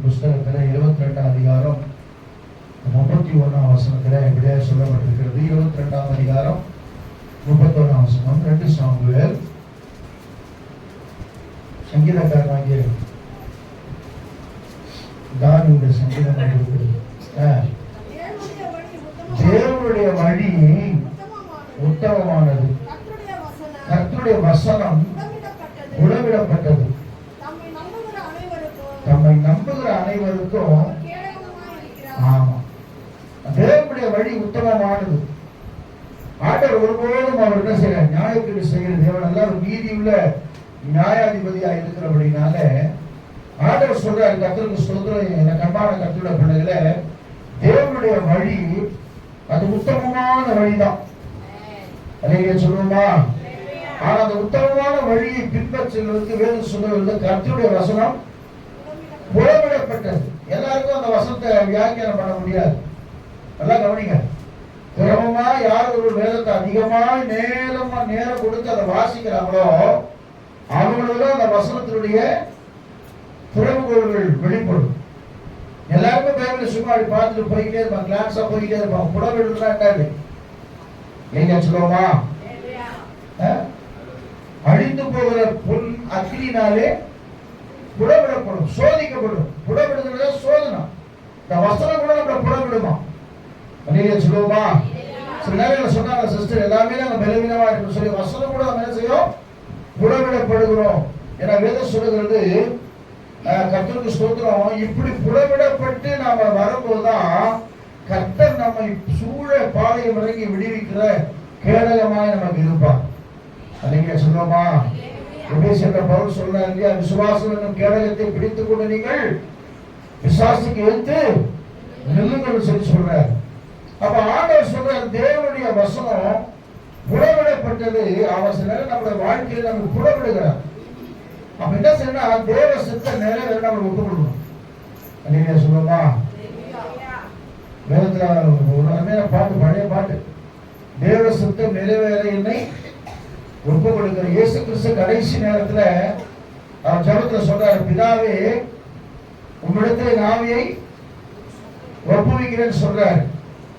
நீதிமொழிகளின் புஸ்தகத்தில் 22ஆம் அதிகாரம் 31ஆம் வசனத்தில் எப்படியா சொல்லப்பட்டிருக்கிறது. 22ஆம் அதிகாரம் 31ஆம் வசனம். 2 சாமுவேல் சங்கீதக்காரனாகிய தாவீதுடைய சங்கீதமாக இருக்கிறது. தேவனுடைய வழி உத்தமமானது, கர்த்தருடைய வசனம் உளவிடப்பட்டது, தம்மை நம்புகிற அனைவருக்கும். ஆமா, தேவனுடைய வழி உத்தமமானது. ஆண்டவர் ஒருபோதும் அவர் என்ன செய்ய நியாயத்தீர்ப்பு செய்கிற தேவன் அல்ல, ஒரு நீதியுள்ள நியாயாதிபதியா இருக்கிறபடினால ஆண்டவர் சொல்றாரு, கர்த்தருக்கு ஸ்தோத்திரம், எனக்கு அன்பான கர்த்தருடைய பிள்ளைகளே, தேவனுடைய வழி அது உத்தமமான வழிதான். அல்லேலூயா சொல்லுமா. ஆனா அந்த உத்தமமான வழியை பின்பற்றுவதற்கு வேதம் சொல்லுவது கர்த்தருடைய வசனம் புறவிடப்பட்டது. எல்லாருக்கும் அந்த வசனத்தை வியாக்கியானம் பண்ண முடியாது. நல்லா கவனிங்க. கிரமமா யார் ஒரு வேதத்தை அதிகமாக நேரம் கொடுத்து அதை வாசிக்கிறாங்களோ அவங்களுக்கு அந்த வசனத்தினுடைய துறவுகோள்கள் வெளிப்படும். எல்லாருக்கும் பைபிள் சும்மா பார்த்துட்டு போய்கிட்டே இருப்பாங்க, கிளாஸா போய்கிட்டே இருப்பாங்க. புடவிடுறா என்னது எங்க சொல்லுவோமா? அழிந்து போகிற பொன் அக்கினினாலே புடவிடப்படும், சோதிக்கப்படும். புடவிடுறத சோதனை. இந்த வசனம் கூட நம்ம புடவிடுமா? நீங்க சொல்லுவோமா? சில நேரங்களில் சொன்னாங்க சிஸ்டர், எல்லாமே நாங்கள் பலவீனமா இருக்கணும் சொல்லி வசனம் கூட நம்ம என்ன செய்யும், புடவிடப்படுகிறோம். ஏன்னா வேதம் சொல்லுகிறது, கர்த்தருக்கு ஸ்தோத்திரம், இப்படி புடவிடப்பட்டு நாம வரும்போதுதான் கர்த்தர் நம்மை சூழ பாளையம் இறங்கி விடுவிக்கிற கேடகமாய் நமக்கு இருப்பார். அல்லேலூயா சொல்லுவோமா? எபேசியர் பவுல் சொல்றார் இல்லையா, விசுவாசம் என்னும் கேடகத்தை பிடித்துக் கொண்டு நீங்கள் விசுவாசிக்கு எடுத்து நில்லுங்கள் சொல்லி சொல்றார். அப்ப ஆண்டவர் சொல்றார், தேவனுடைய வசனம் புடவிடப்பட்டது. அவர் சில நம்முடைய வாழ்க்கையில் நமக்கு புடவிடுகிறார். அப்ப என்ன செய்யணும், தேவ சித்த நிறைவேற நம்ம ஒப்பு கொடுக்கணும். அல்லேலூயா சொல்லுவோமா? வேதத்துல ஒரு அருமையான பாட்டு, பழைய பாட்டு, தேவ சித்தம் நிறைவேற என்னை ஒப்பு கொடுக்கிற. இயேசு கிறிஸ்து கடைசி நேரத்துல அவர் ஜெபத்துல சொல்றாரு, பிதாவே உம்மிடத்துல ஆவியை ஒப்புவிக்கிறேன்னு சொல்றாரு.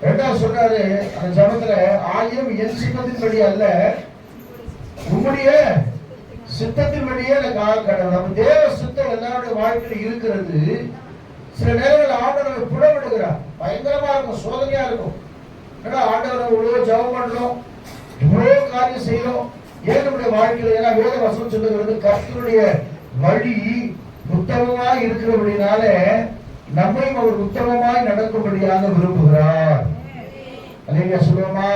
ரெண்டாவது சொல்றாரு அந்த ஜெபத்துல, ஆயிரம் என் சித்தத்தின்படி அல்ல உம்முடைய சித்தத்தின்படியே எனக்கு கடவுள். நம்ம தேவ சித்தம் எல்லாருடைய வாழ்க்கையில் இருக்கிறது. சில நேரங்கள் ஆண்டவரை புடவிடுகிறார். பயங்கரமா இருக்கும், சோதனையா இருக்கும். ஏன்னா ஆண்டவரை இவ்வளவு ஜெபம் பண்றோம், இவ்வளவு காரியம் செய்யறோம், ஏன் நம்முடைய வாழ்க்கையில? ஏன்னா வேத வசனம் சொல்லுகிறது, கர்த்தருடைய வழி உத்தமமாய் இருக்கிறபடினால நம்மையும் அவர் உத்தமமாய் நடக்கும்படியாக விரும்புகிறார். அல்லேலூயா சொல்லுவோமா?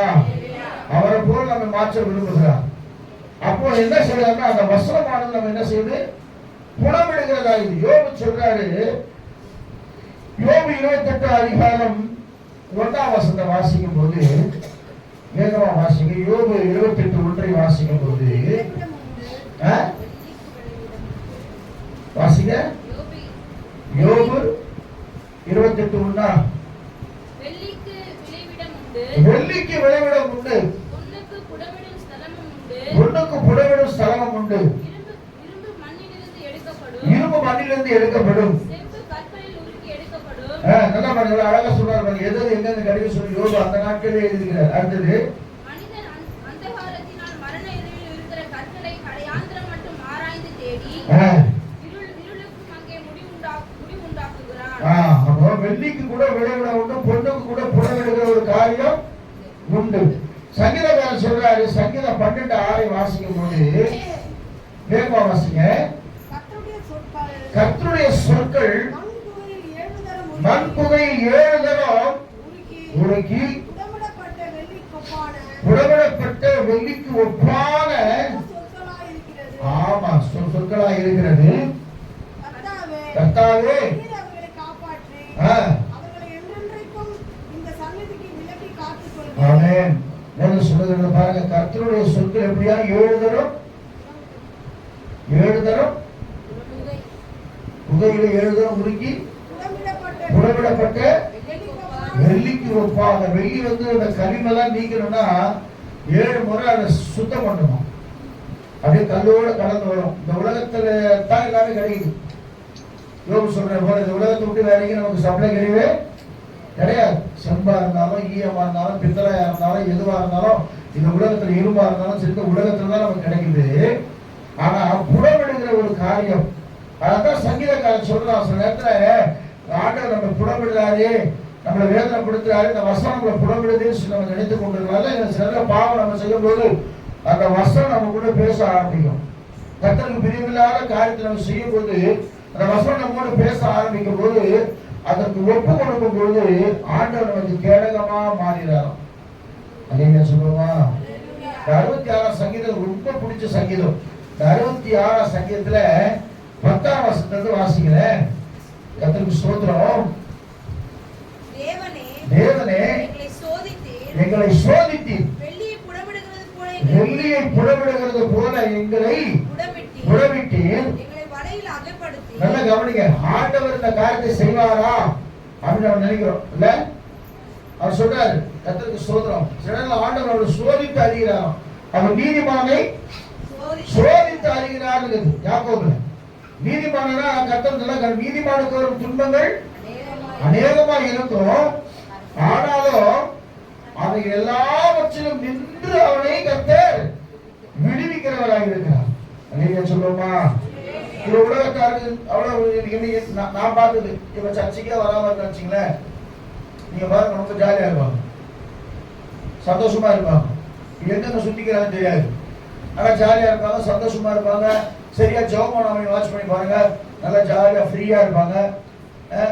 அவரை போல நம்ம மாற்ற விரும்புகிறார். அப்போ என்ன செய்யறாருன்னா, அந்த வசனமானது நம்ம என்ன செய்யுது, புடமிடுகிறதா. இது யோபு சொல்றாரு, யோபு 28 அதிகாரம் 1ஆம் வசனத்தை வாசிக்கும் போது, வேகமா வாசிங்க. யோபு 28:1 வாசிக்கும் போது வாசிங்க. யோபு 28:1. வெள்ளிக்கு விளைவிடம் உண்டு, பொன்னுக்கு புடவிடும் ஸ்தலமும் உண்டு, இரும்பு மண்ணிலிருந்து எடுக்கப்படும். நல்லா பாருங்க, அழகா சொல்றாரு. எது எங்க கடிதம் சொல்லி யோபு அந்த நாட்களே எழுதுகிறார். அடுத்தது, அப்போ வெள்ளிக்கு கூட விளைவிட உண்டு, பொண்ணுக்கு கூட புடவிடுகிற ஒரு காரியம் உண்டு. சங்கீதக்காரன் சொல்றாரு, சங்கீதம் 12:6 வாசிக்கும் போது, வேகமா வாசிங்க. கர்த்தருடைய சொற்கள் மண்புகையில் 7 தரம் உருக்கி புடவிடப்பட்ட வெள்ளிக்கு ஒப்பான ஆமா சொற்களாய் இருக்கிறது. கர்த்தாவே ஆமென். என்ன சொல்லுகிறது பாருங்க, கர்த்தருடைய சொற்கள் எப்படியா 7 தரம் புகையில 7 தரம் உருக்கி புடவிடப்பட்ட வெள்ளிக்கு ஒப்பாக. வெள்ளி அந்த கரிமெல்லாம் நீக்கணும்னா 7 முறை அதை சுத்தம் பண்ணணும். அப்படியே கல்லோட கலந்து வரும். இந்த உலகத்துல தான் எல்லாமே கிடைக்குது. யோபு சொல்ற போல இந்த உலகத்தை விட்டு வேற எங்கேயும் நமக்கு சப்ளை கிடையவே கிடையாது. செம்பா இருந்தாலும், ஈயமா இருந்தாலும், பித்தளையா இருந்தாலும், எதுவா இருந்தாலும், இந்த உலகத்துல இரும்பா இருந்தாலும் சரி, இந்த உலகத்துல தான் நமக்கு கிடைக்குது. ஆனா புடமிடுகிற ஒரு காரியம், அதான் சங்கீதக்காரன் சொல்றான். சில நேரத்துல ஆண்டவர் நம்ம புடமிடுறாரு, நம்மளை வேதனைப்படுத்துறாரு, இந்த வசனம் நம்மளை புடமிடுதுன்னு நம்ம நினைத்துக் கொண்டிருக்கலாம். சில பாவம் நம்ம செய்யும் போது அந்த வசனம் நம்ம கூட பேச ஆரம்பிக்கும். கர்த்தருக்கு பிரியமில்லாத காரியத்தை நம்ம செய்யும் போது அந்த வசனம் நம்ம கூட பேச ஆரம்பிக்கும் போது, அதற்கு ஒப்பு கொடுக்கும் பொழுது ஆண்டவர் நமக்கு கேடகமா மாறினார். அதே சொல்லுவா. 66 சங்கீதம் ரொம்ப பிடிச்ச சங்கீதம். 66 சங்கீதத்துல 10ஆம் வசனத்தை வாசிக்கிறேன். கர்த்தருக்கு ஸ்தோத்திரம். தேவனே எங்களை சோதித்தீர், வெள்ளியை புடமிடுகிறது போல எங்களை புடமிட்டீர். நல்ல கவனிங்க, ஆண்டவர் இந்த காரியத்தை செய்வாரா அப்படின்னு நம்ம நினைக்கிறோம் இல்ல? அவர் சொல்றாரு, கர்த்தருக்கு ஸ்தோத்திரம். சில ஆண்டவர் அவர் சோதித்து அறிகிறார். அவர் நீதிமானை சோதித்து அறிகிறார். யாக்கோபுல நீதிமானா கர்த்தர் நீதிமானுக்கு வரும் துன்பங்கள் அநேகமா இருக்கும். ஆனாலும் அவை எல்லாவற்றிலும் நின்று அவனை கர்த்தர் விடுவிக்கிறவராக இருக்கிறார். நீங்க சொல்லுமா? இந்த உலகத்தாருக்கு அவ்வளவு நான் பார்த்தது, இவ சர்ச்சைக்கே வராம இருந்துச்சுங்களேன், நீங்க பாருங்க ரொம்ப ஜாலியா இருப்பாங்க, சந்தோஷமா இருப்பாங்க. எங்க சுத்திக்கிறாங்க தெரியாது, ஆனா ஜாலியா இருப்பாங்க, சந்தோஷமா இருப்பாங்க. சரியா ஜெபம் அவனை வாட்ச் பண்ணி பாருங்க, நல்லா ஜாலியா ஃப்ரீயா இருப்பாங்க.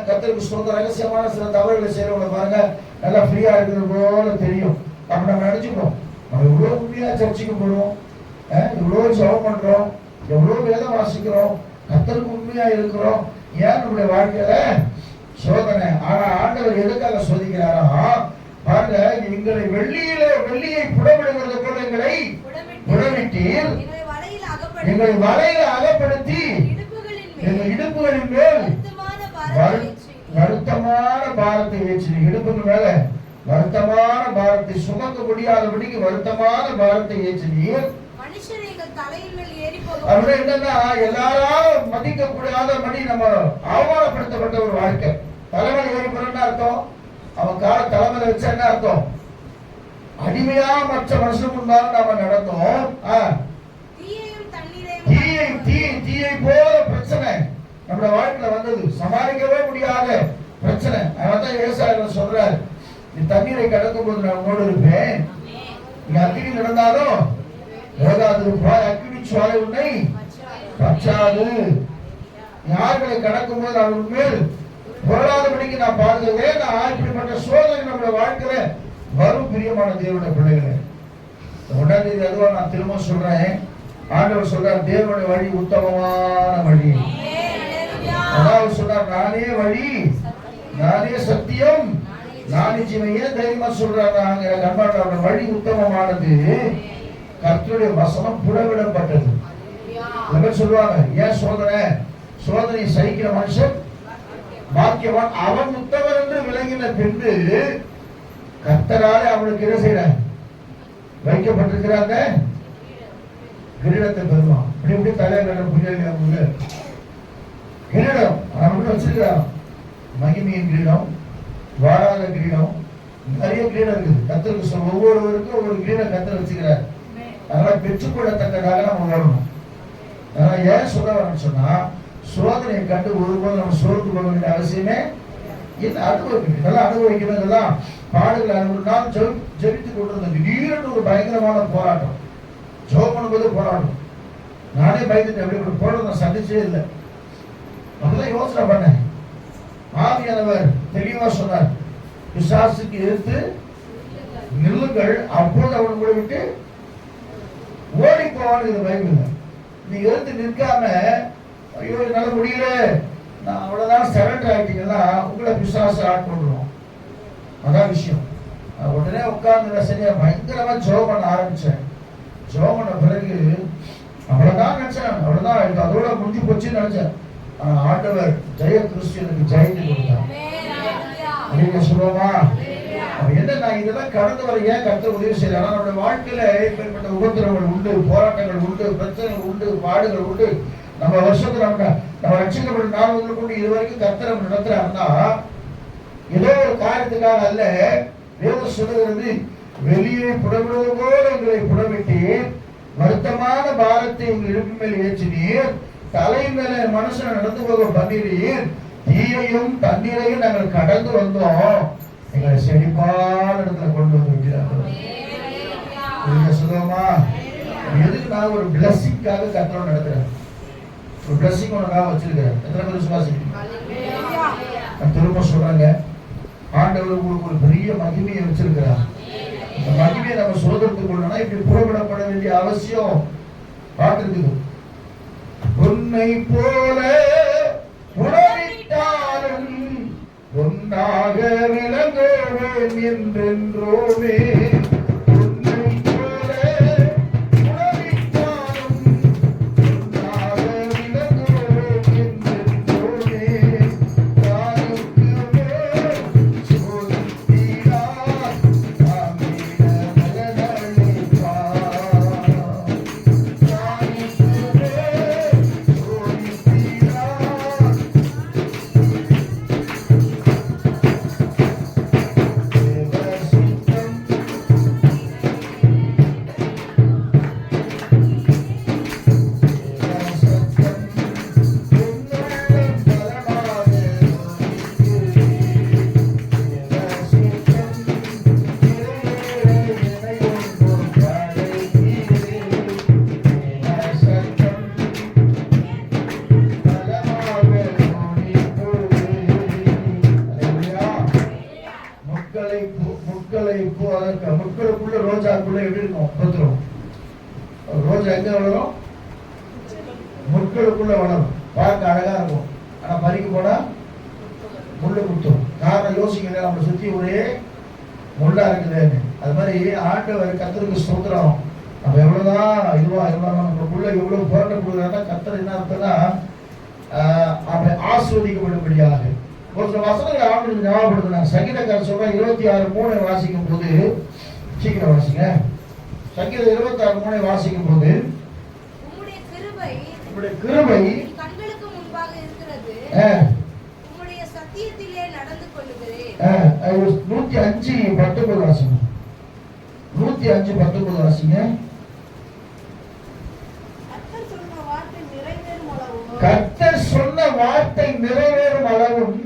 கர்த்தருக்கு ஸ்தோத்திரம். ரகசியமான சில தவறுகளை செய்யறவங்க பாருங்க, நல்லா ஃப்ரீயா இருக்கிறது போல தெரியும். அப்ப நம்ம நினைச்சுப்போம், நம்ம இவ்வளவு உண்மையா சர்ச்சைக்கு போடுவோம், இவ்வளவு ஜெபம் பண்றோம், எவ்வளவு வேதம் வாசிக்கிறோம், கர்த்தருக்கு உண்மையா இருக்கிறோம். ஏன் நம்முடைய வாழ்க்கையில சோதனை? ஆனா ஆண்டவர் எதுக்காக சோதிக்கிறாரா பாருங்க, எங்களை வெள்ளியை புடமிடுகிறது போல எங்களை புடமிட்டீர், எங்களை வலையில அகப்படுத்தி எங்கள் இடுப்புகளின் மேல் வருத்தமான பாரத்தை ஏற்றினீர். இடுப்புக்கு மேல வருத்தமான பாரத்தை சுமக்க முடியாதபடிக்கு வருத்தமான பாரத்தை ஏற்றினீர். அப்படின்னா என்னன்னா, எல்லாரும் மதிக்கக்கூடாதபடி நம்ம அவமானப்படுத்தப்பட்ட ஒரு வாழ்க்கை. தலைமையில் ஏறி போறோம்னு அர்த்தம், அவன் கால தலைமையில வச்ச என்ன அர்த்தம்? அடிமையா மற்ற மனுஷனுக்கு முன்பாக நாம நடந்தோம். தீயை போல பிரச்சனை நம்ம வாழ்க்கையில வந்தது, சமாளிக்கவே முடியாத பிரச்சனை. அதான் விவசாயிகள் சொல்றாரு, நீ தண்ணீரை கடக்கும் போது நான் உங்களோடு இருப்பேன், நீ அக்கினி நடந்தாலும் போகாதிருப்பாய், அக்கினி சுவாலை உன்னை பற்றாது. யார்களை கடக்கும் போது அவன் மேல் பொருளாதபடிக்கு நான் பாதுகாவேன். இப்படிப்பட்ட சோதனை நம்முடைய வாழ்க்கையில வரும். பிரியமான தேவனுடைய பிள்ளைகளே, 1ஆம் தேதி அதுவா நான் திரும்ப சொல்றேன். ஆண்டவர் சொல்றார், தேவனுடைய வழி உத்தமமான வழி. அதாவது சொல்றார், நானே வழி, நானே சத்தியம், நானே ஜீவன். ஏன் தைரியமா சொல்றாங்க? வழி உத்தமமானது, கர்த்தருடைய வசனம் புடவிடப்பட்டது. சொல்லுவாங்க, ஏன் சோதனை சகிக்கிற மனுஷன் பாக்கியவான், அவன் உத்தமன் என்று விளங்கின பின்பு கர்த்தராலே அவனுக்கு என்ன செய்யற வைக்கப்பட்டிருக்கிறாங்க கிரீடத்தை பெறுவான். இப்படி இப்படி தலைவர் புரியல கிரீடம் அவன் வச்சிருக்கிறான். மகிமையின் கிரீடம், வாராத கிரீடம், நிறைய கிரீடம் இருக்குது. கர்த்தருக்கு ஒவ்வொருவருக்கும் ஒவ்வொரு கிரீடம் கர்த்தர் வச்சுக்கிறார். அதனால பெற்றுக்கொள்ளத்தக்கதாக நம்ம வரணும். அதனால ஏன் சொல்ல வரணும்னு சொன்னா, சோதனையை கண்டு ஒருபோது நம்ம சோர்ந்து கொள்ள வேண்டிய அவசியமே இல்லை. அனுபவிக்கணும், இதெல்லாம் அனுபவிக்கணும். இதெல்லாம் பாடுகள் அனுபவினால் ஜெபித்து கொண்டிருந்தோம். திடீர்னு ஒரு பயங்கரமான போராட்டம், ஜெபம் பண்ணும்போது போராட்டம். நானே பயந்துட்டு எப்படி ஒரு போராட்டம் சந்திச்சே இல்லை. அப்படிதான் யோசனை பண்ணேன். ஆவியானவர் தெளிவா சொன்னார், பிசாசுக்கு எதிர்த்து நில்லுங்கள், அப்போது அவன் கூட விட்டு ஓடி போவான்னு பைபிள். நீ எதிர்த்து நிற்காம, ஐயோ என்னால முடியல, நான் அவ்வளவுதான் சரண்டர் ஆகிட்டீங்கன்னா உங்களை பிசாசு ஆட்கொண்டுடும். அதான் விஷயம். உடனே உட்கார்ந்து சரியா பயங்கரமா ஜெபம் பண்ண ஆரம்பிச்சேன். ஜெபம் பண்ண பிறகு அவ்வளவுதான் நினைச்சேன், அவ்வளவுதான் எனக்கு அதோட முடிஞ்சு போச்சுன்னு நினைச்சேன். ஆனா ஆண்டவர் ஜெய கிறிஸ்து எனக்கு ஜெயத்தை கொடுத்தார். நீங்க சொல்லுவோமா? என்ன நான் இதெல்லாம் கடந்து வர ஏன் கர்த்தர் உதவி செய்யறாங்க? நம்மளுடைய வாழ்க்கையில இப்படிப்பட்ட உபத்திரங்கள் உண்டு, போராட்டங்கள் உண்டு, பிரச்சனைகள் உண்டு, பாடுகள் உண்டு. நம்ம வருஷத்துல நம்ம ரட்சிக்கப்பட்ட நாள் முதல் கொண்டு இது வரைக்கும் கர்த்தர் நடத்துறாருன்னா ஏதோ ஒரு காரியத்துக்காக அல்ல. வேதம் சொல்லுகிறது, வெளியே புடவிடுவது போல எங்களை புடவிட்டீர், வருத்தமான பாரத்தை உங்கள் இடுப்பு மேல் ஏற்றினீர், தலை மேல மனுஷனை நடந்து போக பண்ணினீர், தீயையும் தண்ணீரையும் நாங்கள் கடந்து வந்தோம், எங்களை செழிப்பான இடத்துல கொண்டு வந்து விட்டார்கள். சொல்லுவோமா? எதுக்கு நான் ஒரு பிளஸிங்காக கர்த்தர் நடத்துறேன், ஒரு பிளஸிங் உனக்காக வச்சிருக்கிறேன். எத்தனை பேர் விசுவாசிக்கிறீங்க? நான் திரும்ப சொல்றேங்க, ஆண்டவர் உங்களுக்கு ஒரு பெரிய மகிமையை வச்சிருக்கிறார். இந்த மகிமையை நம்ம சுதந்திரத்துக் கொள்ளணும்னா இப்படி புறப்படப்பட வேண்டிய அவசியம் பார்த்துருக்குது. உன்னை போல உணவிட்டாலும் ஒன்றாக விளங்குவேன் என்றென்றோமே. முட்களுக்குள்ள ரோஜாக்குள்ள எப்படி இருக்கும்? பத்திரம். ரோஜா எங்க வளரும்? முட்களுக்குள்ள வளரும். பார்க்க அழகா இருக்கும், ஆனா பறிக்க போனா முள்ளு குத்தும். காரணம் யோசிக்கல, நம்ம சுத்தி ஒரே முள்ளா இருக்குதுன்னு. அது மாதிரி ஆண்டவர் கர்த்தருக்கு ஸ்தோத்திரம். நம்ம எவ்வளவுதான் இதுவா இருந்தாலும் நமக்குள்ள எவ்வளவு புரண்ட கொடுக்குறாங்க. கர்த்தர் என்ன அர்த்தம்னா அவரை ஆஸ்வதிக்கப்படும்படியாக ஒரு சில வசனங்களை ஆண்டு ஞாபகப்படுத்தினாங்க. சங்கீதக்காரர் சொல்ற 26:3 வாசிக்கும் போது, சீக்கிரம் வாசிங்க. சங்கீதம் 26:3 வாசிக்கும் போது, உம்முடைய கிருபை கண்களுக்கு முன்பாக இருக்கிறது, உம்முடைய சத்தியத்திலே நடந்து கொள்ளுகிறேன். 105:19 வாசிங்க. 105:19 வாசிங்க. கர்த்தர் சொன்ன வார்த்தை நிறைவேறும் அளவும்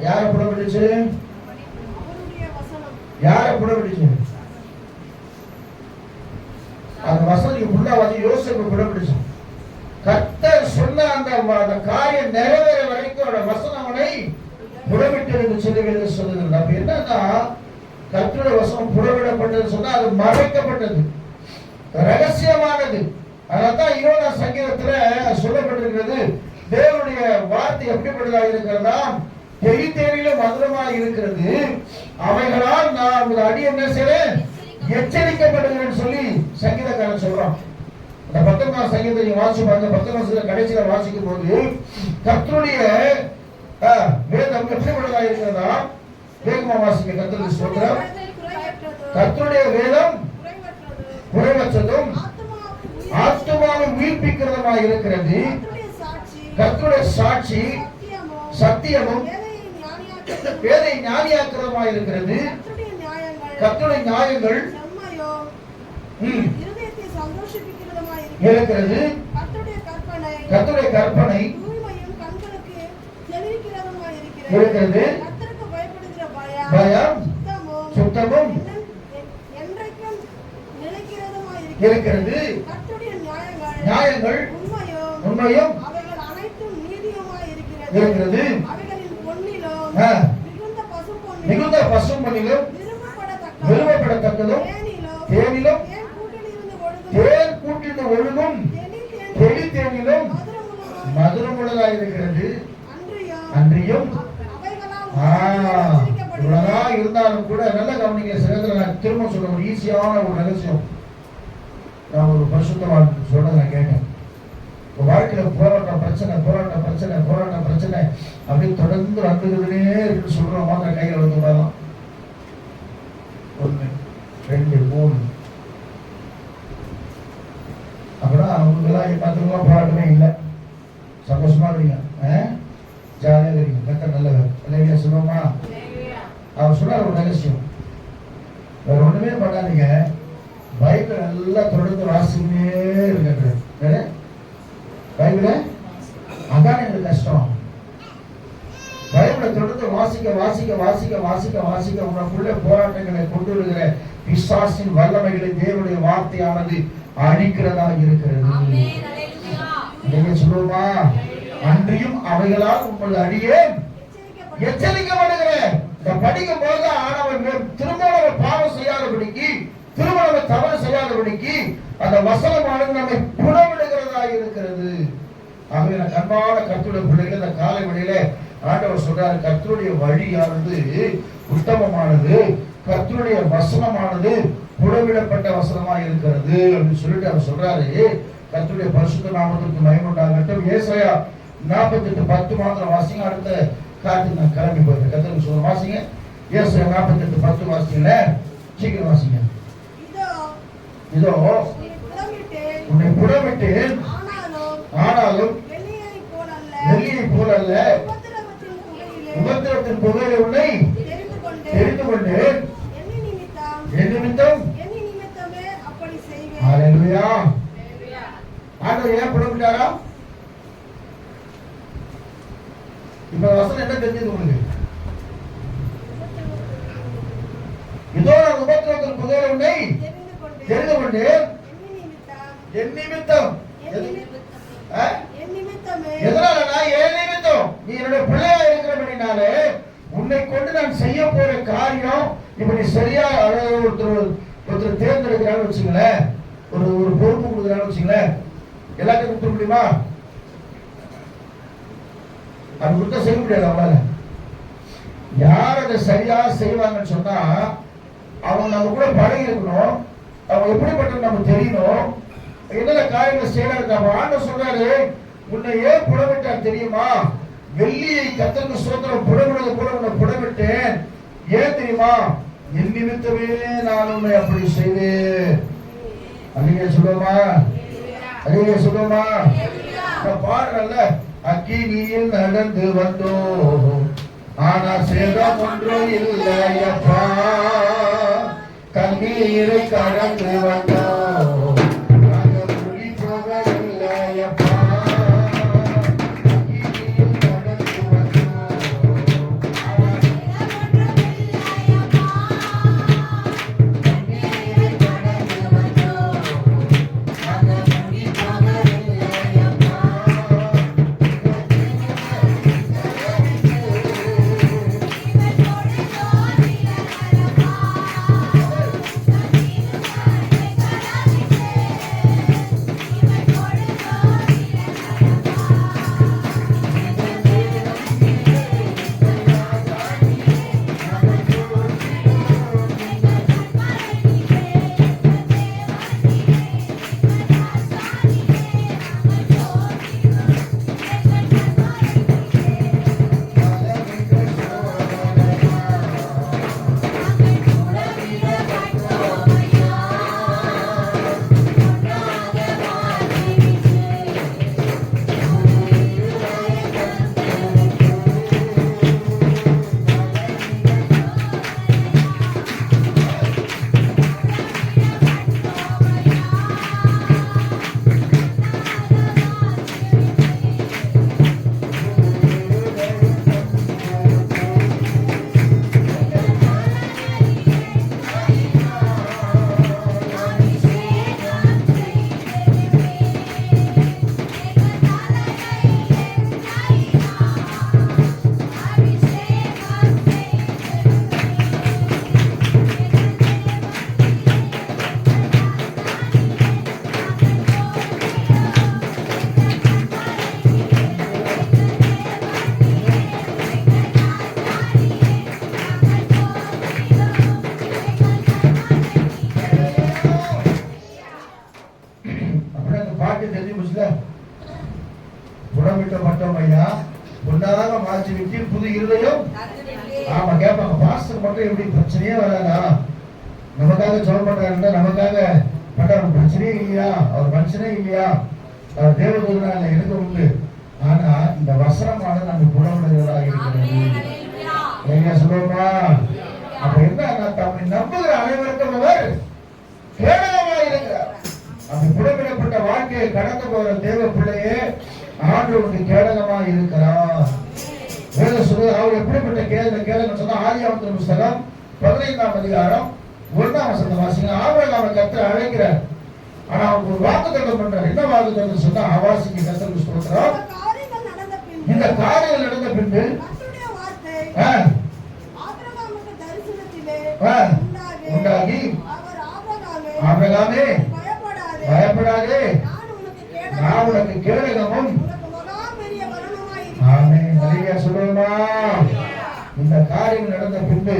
யார புறப்பட்டுச்சு? யார புறப்பட்டுச்சு? அந்த வசனம் ஃபுல்லா வந்து யோசேப்பு புறப்பட்டுச்சு. கர்த்தர் சொன்ன அந்த காரியம் நிறைவேற வரைக்கும் அந்த வசனம் அவனை புறப்பட்டு சொல்லி சொல்லுகிறது. அப்ப என்னன்னா, கர்த்தருடைய வசனம் புறவிடப்பட்டது சொன்னா அது மறைக்கப்பட்டது, ரகசியமானது. அதனால்தான் யோனா சங்கீதத்துல சொல்லப்பட்டிருக்கிறது, தேவனுடைய வார்த்தை எப்படிப்பட்டதாக இருக்கிறதா? தேனிலும் மதுரமாக இருக்கிறது, அவைகளால் நான் ஒரு அடி என்ன செய்றேன்? எச்சரிக்கப்படுகிறேன் சொல்லி சங்கீதக்காரன் சொல்றான். அந்த 19 சங்கீதத்தை வாசிச்சு பாருங்க. 19 கடைசியில வாசிக்கும் போது கர்த்தருடைய வேதம் எப்படிப்பட்டதாக இருக்கிறதா? வேகமா வாசிக்க. கர்த்தருடைய ஸ்தோத்திரம். கர்த்தருடைய வேதம் குறைவற்றதும் ஆத்துமாவை உயிர்ப்பிக்கிறதுமாக இருக்கிறது. கர்த்தருடைய சாட்சி சத்தியமும் வேதை ஞானியாக்கிறதுமாக இருக்கிறது. கர்த்தருடைய நியாயங்கள் இருக்கிறது. கர்த்தருடைய கற்பனை இருக்கிறது. பயம் சுத்தமும் இருக்கிறது. நியாயங்கள் உண்மையும் இருக்கிறது. மிகுந்த பசும்பொன்னிலும் விரும்பப்படத்தக்கதும் தேனிலும் தேன் கூட்டிலிருந்து ஒழுகும் தெளி தேனிலும் மதுரமுள்ளதாக இருக்கிறது. அன்றியும் இவ்வளவுதான் இருந்தாலும் கூட நல்ல கவனிக்க. சிலத்துல நான் திரும்ப சொல்ல ஒரு ஈஸியான ஒரு ரகசியம் நான் ஒரு பரிசுத்தவான் சொல்றதை நான் கேட்டேன். வாழ்க்கையில போராட்டம் பிரச்சனை போராட்டம் பிரச்சனை போராட்டம் பிரச்சனை அப்படி தொடர்ந்து வந்துருதுனே இருக்கு சொல்றோம். மாத்திர கையில் வந்து விடலாம். 1 2 3 அப்படின்னா அவங்களுக்கெல்லாம் 10 ரூபா சந்தோஷமா இருக்கீங்க, ஜாலியாக இருக்கீங்க. கர்த்தர் நல்லவர். இல்லையா சொல்லுவோமா? அவர் சொன்னார் ஒரு ரகசியம், வேற ஒண்ணுமே பண்ணாதீங்க, பைபிள் நல்லா தொடர்ந்து வாசிக்கிட்டே இருக்கின்ற பைபிள. அதான் எங்களுக்கு கஷ்டம். பைபிளை தொடர்ந்து வாசிக்க வாசிக்க வாசிக்க வாசிக்க வாசிக்க உங்களுக்குள்ள போராட்டங்களை கொண்டு வருகிற பிசாசின் வல்லமைகளை தேவனுடைய வார்த்தையானது அழிக்கிறதா இருக்கிறது. நீங்க சொல்லுவோமா? அன்றியும் அவைகளால் உங்கள் அடியே எச்சரிக்கப்படுகிறேன். படிக்கும் போது ஆனவர் திரும்ப நம்ம பாவம் செய்யாதபடிக்கு, திரும்ப நம்ம தவறு செய்யாதபடிக்கு அந்த வசனமானது நம்மை புறவிடுகிறதா இருக்கிறது. ஆகவே நான் அன்பான கர்த்தருடைய பிள்ளைகள், இந்த காலை வழியில ஆண்டவர் சொல்றாரு, கர்த்தருடைய வழியானது உத்தமமானது, கர்த்தருடைய வசனமானது புறவிடப்பட்ட வசனமா இருக்கிறது அப்படின்னு சொல்லிட்டு அவர் சொல்றாரு. கர்த்தருடைய பரிசுத்த நாமத்துக்கு மகிமை உண்டாகட்டும். ஏசாயா 48:10 மாத்திரம் வாசிங்க. அடுத்த காலத்துக்கு நான் கிளம்பி போயிட்டேன். கர்த்தருக்கு சொல்ல வாசிங்க. ஏசாயா 48:10 வாசிங்க, சீக்கிரம் வாசிங்க. இதோ உன்னை புறவிட்டேன், ஆனாலும் வெள்ளியை போல அல்ல, உபத்திரவத்தின் புகையில உன்னை தெரிந்து கொண்டேன். என் நிமித்தம். ஹல்லேலூயா. ஆண்டவர் ஏன் புறப்பட்டாரா? இப்ப வசனம் என்ன தெரிஞ்சது உங்களுக்கு? இதோ நான் உபத்திரவத்தின் புகையில உன்னை தெரிந்து கொண்டேன். என் நிமித்தம். எதனாலனா? என் நிமித்தம். நீ என்னுடைய பிள்ளையா இருக்கிறபடினாலே உன்னை கொண்டு நான் செய்ய போற காரியம், இப்ப நீ சரியா ஒருத்தர் தேர்ந்தெடுக்கிறான்னு வச்சுங்களேன், ஒரு பொறுப்பு கொடுக்குறான்னு வச்சுங்களேன், எல்லாத்தையும் கொடுத்துட முடியுமா? அது கொடுத்தா செய்ய முடியாது அவங்களால. யார் அதை சரியா செய்வாங்கன்னு சொன்னா, அவங்க நம்ம கூட பழகி இருக்கணும், அவங்க எப்படிப்பட்ட நமக்கு தெரியணும், என்னென்ன காரியங்கள் செய்யறாரு. ஆண்டவர் சொல்றாரு, உன்னை ஏன் புடவிட்டார் தெரியுமா? வெள்ளியை கர்த்தருக்கு ஸ்தோத்திரம் புடவிடுவது போல உன்னை புடவிட்டேன். ஏன் தெரியுமா? என் நிமித்தமே நான் உன்னை அப்படி செய்தேன். அல்லேலூயா சொல்லுமா? அல்லேலூயா சொல்லுமா? பாடுறல்ல, அக்கினியில் நடந்து வந்தோம் ஆனா சேதம் ஒன்றும் இல்லையப்பா, கண்ணீரை கடந்து வந்தோம் நாங்கள் முடி போகவில்லையப்பா. புடமிட்டப்பட்டோம் ஐயா, பொன்னாக மாற்றி விட்டு புது இருதயம். ஆமா கேட்பாங்க, பாஸ்டர் மட்டும் எப்படி பிரச்சனையே வராதா? நமக்காக சொல்ல பண்றாருன்னா நமக்காக பண்ற பிரச்சனையே இல்லையா? அவர் மனுஷனே இல்லையா? அவர் தேவதூதனா இல்லை? எனக்கு உண்டு. ஆனா இந்த வசனமானது நம்ம புறப்படுகிறதாக இருக்கிறது. சொல்லுமா? அப்ப என்ன, தம்மை நம்புகிற அனைவருக்கும் அவர் கேடகமாக இருக்கிறார். அந்த புறப்படப்பட்ட வாழ்க்கையை கடந்து போகிற தேவ பிள்ளையே ஆண்டவருக்கு கேடகமாக இருக்கிறார். வேத சொல்லுது அவர் எப்படிப்பட்ட கேடகம் சொன்னா, ஆதியாகமத்தின் புஸ்தகம் 15ஆம் அதிகாரம் 1ஆம் வசனம் வாசிங்க. ஆபிரகாமை கர்த்தர் அழைக்கிறார். ஆனா அவருக்கு ஒரு வாக்குத்தத்தம் பண்றார். என்ன வாக்குத்தத்தம் சொன்னா, வாசிங்க கர்த்தருக்கு ஸ்தோத்திரம். இந்த காரியங்கள் நடந்த பின்பு உண்டாகி ஆபிரகாமே பயப்படாதே, நான் உனக்கு கேடகமும். ஆமென். ஹல்லேலூயா சொல்லுமா? இந்த காரியம் நடந்த பின்பு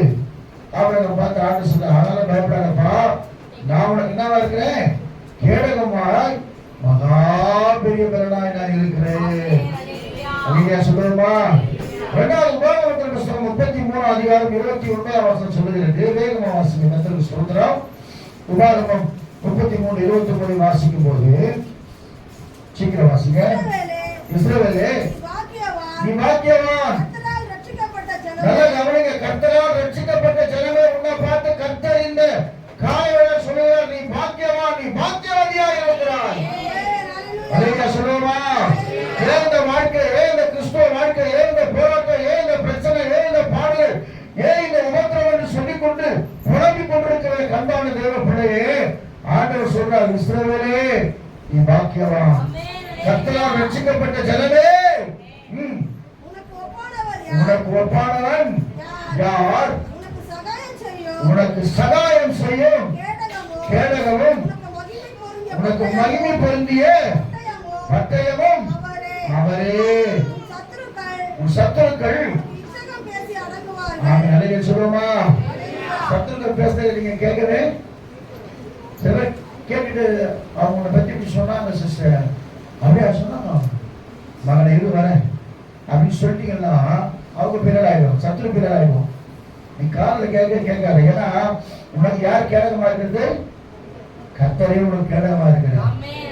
ஆபிரகாம் பார்த்து ஆண்டு சொல்ல, ஆனாலும் பயப்படாதப்பா, நான் உனக்கு என்னவா இருக்கிறேன்? கேடகமாய் மகா பெரிய பலனாய் நான் இருக்கிறேன். ஹல்லேலூயா சொல்லுமா? 2வது உபாகமத்தின் புஸ்தகம் 33ஆம் அதிகாரம் 21ஆம் வசனம் சொல்லுகிறது. வேகமா வாசிங்க கர்த்தருக்கு ஸ்தோத்திரம். உபாகமம் 33:23 வாசிக்கும் போது சீக்கிரம் வாசிங்க. இஸ்ரவேலே நீ பாக்கியவான். நல்ல கவனிங்க, கர்த்தரால் ரட்சிக்கப்பட்ட ஜனமே உன்னை பார்த்து கர்த்தர் இந்த காலையில சொல்லுகிறார், நீ பாக்கியவான், நீ பாக்கியவதியாக இருக்கிறாய். ஹல்லேலூயா சொல்லுமா? ஏன் இந்த வாழ்க்கை, ஏன் இந்த கிறிஸ்துவ வாழ்க்கை, ஏன் இந்த போராட்டம், ஏன் இந்த பிரச்சனை, ஏன் இந்த பாடுகள், ஏன் இந்த உபத்திரவம் என்று சொல்லிக்கொண்டு புலம்பிக் கொண்டிருக்கிற கண்பான தேவ பிள்ளையே ஆண்டவர் சொல்றார், இஸ்ரவேலே நீ பாக்கியவான். கர்த்தரால் ரட்சிக்கப்பட்ட ஜனமே உனக்கு ஒப்பானவன் யார்? உனக்கு சகாயம் செய்யும் கேடகமும் உனக்கு மகிமை பொருந்திய பட்டயமும் அவரே. உன் சத்துருக்கள் நிறைய சொல்லுவோமா? சத்துருக்கள் பேசுறதை நீங்க கேட்கவே சிலர் கேட்டுட்டு அவங்கள பத்தி சொன்னாங்க. சிஸ்டர் அப்படியா சொன்னாங்க, மகனை இரு வரேன் அப்படின்னு சொல்லிட்டீங்கன்னா அவங்க பிறராயிடும், சத்துரு பிறராயிடும். நீ காலில் கேட்காது. ஏன்னா உனக்கு யார் கேடகமா இருக்கிறது? கர்த்தரே உனக்கு கேடகமா இருக்கிறது.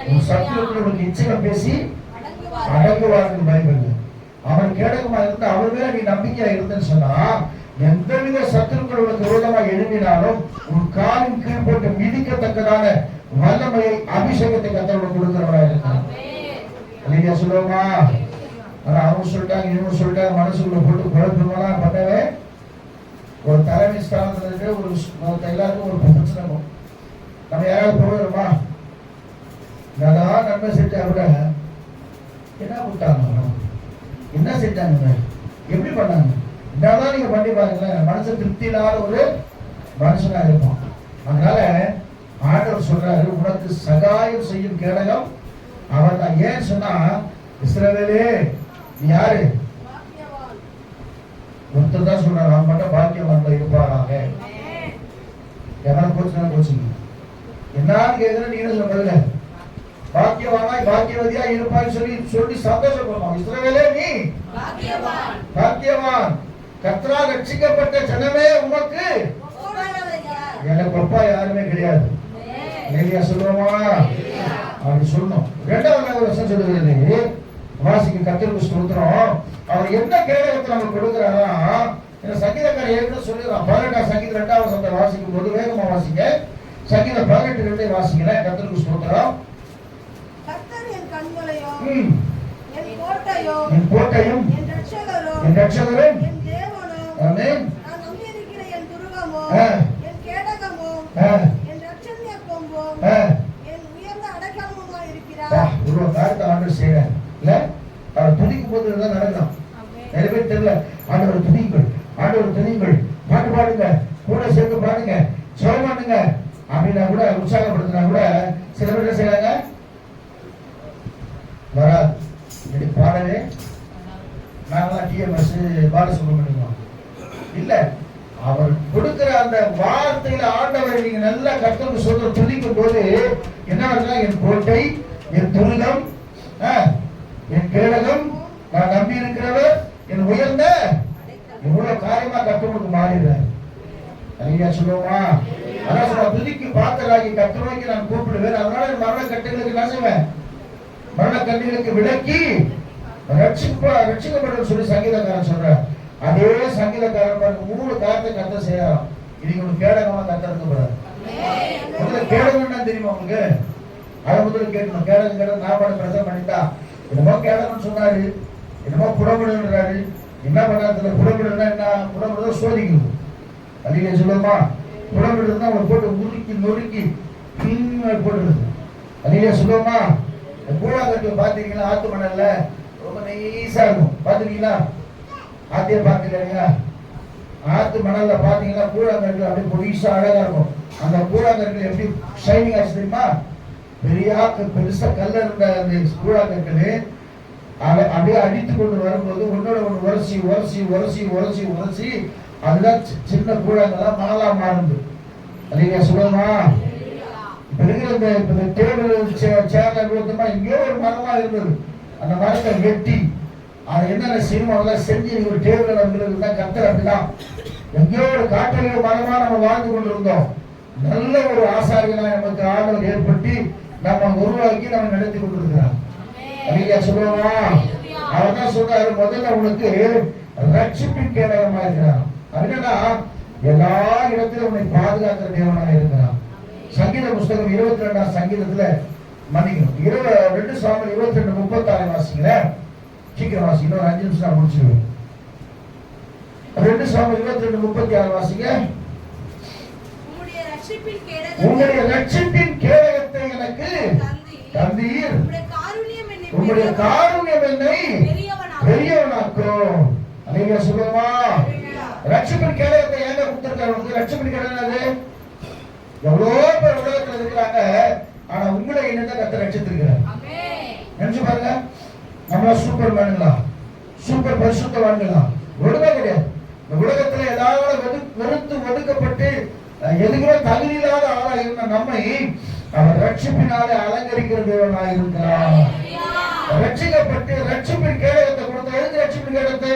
உன் சத்துருக்கள் உனக்கு இச்சகம் பேசி அடங்குவார்கள் பயன்படுது. அவன் கேடகமா இருந்து அவர் மேல நீ நம்பிக்கையா இருந்தேன்னு சொன்னா, எந்தவித சத்துருக்கள் உனக்கு விரோதமா எழுப்பினாலும் உன் காலின் கீழ் போட்டு மிதிக்கத்தக்கதான வல்லமையை அபிஷேகத்தை கர்த்தர் கொடுக்கிறவரா இருக்கிறார். இல்லையா சொல்லுவோமா? ஆனா அவங்க சொல்லிட்டாங்க, இவங்க சொல்லிட்டாங்க, மனசுக்குள்ள போட்டு குழப்பமெல்லாம் பண்ணவே ஒரு தலைமை ஸ்தானத்துல ஒரு எல்லாருக்கும் ஒரு பிரச்சனை. நம்ம யாராவது போகிறோமா, நான் நன்மை செஞ்சா கூட என்ன விட்டாங்க, என்ன செஞ்சாங்க, எப்படி பண்ணாங்க, என்னதான் நீங்க பண்ணி பாருங்களேன், மனசு திருப்தி இல்லாத ஒரு மனுஷனா இருப்பான். அதனால ஆண்டவர் சொல்றாரு, உனக்கு சகாயம் செய்யும் கேடகம் அவன் தான். ஏன் சொன்னா, இஸ்ரவேலே நீ யாரு? ஒருத்தர் தான் சொல்றாரு, அவன் மட்டும் பாக்கியவான்ல இருப்பாராக. யாராவது கோச்சுங்க என்னான்னு கேட்கிறேன், நீங்க சொல்றதுல பாக்கியவானாய் பாக்கியவதியா இருப்பாய் சொல்லி சந்தோஷப்படுவான். இஸ்ரவேலே நீ பாக்கியவான், கர்த்தரால் ரட்சிக்கப்பட்ட ஜனமே உனக்கு. எனக்கு அப்பா யாருமே கிடையாது. இல்லையா சொல்லுவோமா? அப்படி சொல்லணும். 2வது வருஷம் சொல்லுகிறது, வாசிக்கு கர்த்தருக்கு ஸ்தோத்திரம். அவர் என்ன கேடகத்தை நமக்கு கொடுக்கிறாரா? சங்கீதக்காரர் ஏற்கனவே சொல்லிடுறான். 18ஆம் சங்கீதம் 2ஆம் வசனத்தை வாசிக்கும் போது வேகமா வாசிங்க. சங்கீதம் 18 வாசிக்கல. கர்த்தருக்கு ஸ்தோத்திரம். என் கோட்டையும் என் ரட்சகரும் ஆமென். நான் நம்பி இருக்கிற என் துருகமும் என் கேடகமும் என் ரட்சணிய கொம்பும் என் உயர்ந்த அடைக்கலமுமாய் இருக்கிறார். ஒரு காரியத்தை ஆண்டவர் செய்றார் இல்ல? அவர் துதிக்கும் போது எல்லாம் நடக்கும். நிறைய பேர் தெரியல. ஆண்டவர் துதிங்கள், ஆண்டவர் துதிங்கள், பாட்டு பாடுங்க, கூட சேர்ந்து பாடுங்க, ஜெபம் பண்ணுங்க அப்படின்னா கூட உற்சாகப்படுத்தினா கூட சில பேர் என்ன செய்யறாங்க, வராது. இப்படி பாடவே நாங்களாம் டிஎம்எஸ் பாலசுப்ரமணியம் இல்ல. அவர் கொடுக்கிற அந்த வார்த்தையில ஆண்டவரை நீங்க நல்லா கர்த்தருக்கு சொல்ற துதிக்கும் போது என்ன, என் கோட்டை, என் துருகம், என் கேடகம், நான் நம்பி இருக்கிறவர், என் உயர்ந்த, இவ்வளவு காரியமா கர்த்தருக்கு மாறிடுறார். ஐயா சொல்லுவோமா? அதான் சொல்ல, துதிக்கு பாத்திராகி கர்த்தருக்கு நான் கூப்பிடுவேன். அதனால மரண கட்டுகளுக்கு என்ன செய்வேன், மரண கட்டுகளுக்கு விலக்கி ரட்சிக்கப்படும் சொல்லி சங்கீதக்காரன் சொல்ற. அதே சங்கீதக்காரன் 3 காரியத்தை கர்த்தர் செய்யறான். இன்னைக்கு ஒரு கேடகமா கர்த்தர் இருக்கக்கூடாது. முதல்ல கேடகம்னா தெரியுமா உங்களுக்கு? அதை முதல்ல கேட்கணும். கேடகம் நான் பிரசவம் பண்ணிட்டா என்னமோ கேடகம்னு சொன்னாரு, என்னமோ புறப்படுன்றாரு. என்ன பண்ணாதுல புறப்படுனா என்ன? புறப்படுறத சோதிக்கணும். அதிலே சொல்லுமா புறப்படுறதுன்னா அவங்களை போட்டு உருக்கி நொறுக்கி போட்டுருது. அதிலே சொல்லுவோமா கூழாங்கட்டு பாத்தீங்கன்னா ஆத்து மணல்ல ரொம்ப நைஸா இருக்கும். பாத்துருக்கீங்களா? ஆத்தையே பாத்துக்கீங்க. ஆத்து மணல்ல பாத்தீங்கன்னா கூழாங்கட்டு அப்படியே பொடிசா அழகா இருக்கும். அந்த கூழாங்கட்டு எப்படி ஷைனிங் ஆச்சு தெரியுமா? பெருசா கல்ல இருந்த அந்த கூழாங்கட்டு அப்படியே அடித்து கொண்டு வரும்போது ஒன்னோட ஒன்று உரசி உரசி உரசி உரசி உரசி அதுதான் சின்ன கூழாங்கெல்லாம் மணலா மாறுது. அதிலே சொல்லுமா இருக்கிற இந்த டேபிள் சேர்ல விழுந்தமா எங்கேயோ ஒரு மரமா இருந்தது. அந்த மரத்தை வெட்டி அதை என்னென்ன செய்யணும் செஞ்சு ஒரு டேபிள் வந்துருக்கு தான் கர்த்தர். அப்படிதான் எங்கேயோ ஒரு காட்டில மரமா நம்ம வாழ்ந்து கொண்டிருந்தோம். நல்ல ஒரு ஆசாரியனா நமக்கு ஆளுநர் ஏற்படுத்தி நம்ம உருவாக்கி நம்ம நடத்தி கொண்டிருக்கிறார். அப்படியா சொல்லுவோமா? அவர் தான் சொல்றாரு முதல்ல உனக்கு ரட்சிப்பின் கேடகமா இருக்கிறார். அப்படின்னா எல்லா இடத்திலும் உன்னை பாதுகாக்கிற தேவனாக இருக்கிறார். சங்கீத புஸ்தகம் 22ஆம் சங்கீதத்துல மன்னிக்கணும் 2 சாமுவேல் 22:36 வாசிக்கிற. சீக்கிரம் வாசி, இன்னொரு 5 நிமிஷம் நான் முடிச்சிருவேன். 2 சாமுவேல் 22:36 வாசிங்க. உம்முடைய ரட்சிப்பின் கேடகத்தை எனக்கு தந்தீர், உம்முடைய காருண்யம் என்னை பெரியவனாக்கும். நீங்க சொல்லுமா ரட்சிப்பின் கேடகத்தை ஏங்க கொடுத்திருக்காரு? ரட்சிப்பின் கேடகம் எவ்வளோ பேர் உலகத்துல இருக்கிறாங்க, ஆனா உங்களை என்னதான் கர்த்தர் ரட்சித்திருக்கிறார். நினைச்சு பாருங்க. நம்மளா சூப்பர் மேனுங்களா, சூப்பர் பரிசுத்தவான்களா? ஒழுங்கா கிடையாது. இந்த உலகத்துல ஏதாவது வெறுத்து ஒதுக்கப்பட்டு எதுக்குமே தகுதி இல்லாத ஆளா இருந்த நம்மை அவர் ரட்சிப்பினாலே அலங்கரிக்கிற தேவனாக இருக்கிறார். ரட்சிக்கப்பட்டு ரட்சிப்பின் கேடகத்தை கொடுத்த. எதுக்கு ரட்சிப்பின் கேடகத்தை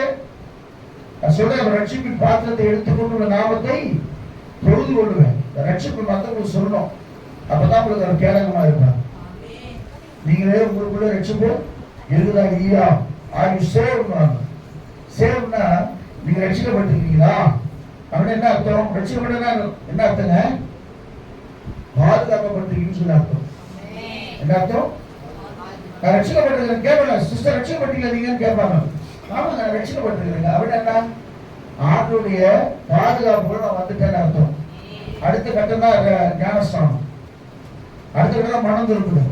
சொல்ற? ரட்சிப்பின் பாத்திரத்தை எடுத்துக்கொண்டு நாமத்தை தொழுது கொள்ளுவேன். ரட்சிப்பு மற்றவங்களுக்கு சொல்லணும். அப்பதான் உங்களுக்கு ஒரு கேடகமா இருப்பாங்க. நீங்களே உங்களுக்குள்ள ரட்சிப்பு இருக்குதா இல்லையா? Are you சேவ்னா? சேவ்னா நீங்க ரட்சிக்கப்பட்டிருக்கீங்களா அப்படின்னு என்ன அர்த்தம்? ரட்சிக்கப்பட்டா என்ன அர்த்தங்க? பாதுகாக்கப்பட்டிருக்கீங்கன்னு சொல்லி அர்த்தம். என்ன அர்த்தம்? நான் ரட்சிக்கப்பட்டிருக்கேன் கேட்கல. சிஸ்டர் ரட்சிக்கப்பட்டீங்களா நீங்கன்னு கேட்பாங்க. ஆமா நான் ரட்சிக்கப்பட்டிருக்கேங்க அப்படின்னு என்ன? ஆண்டுடைய பாதுகாப்பு நான் வந்துட்டேன்னு அர்த்தம். அடுத்த கட்டம் தான் ஞானஸ்தானம். அடுத்த கட்டம் மனம் திரும்பணும்.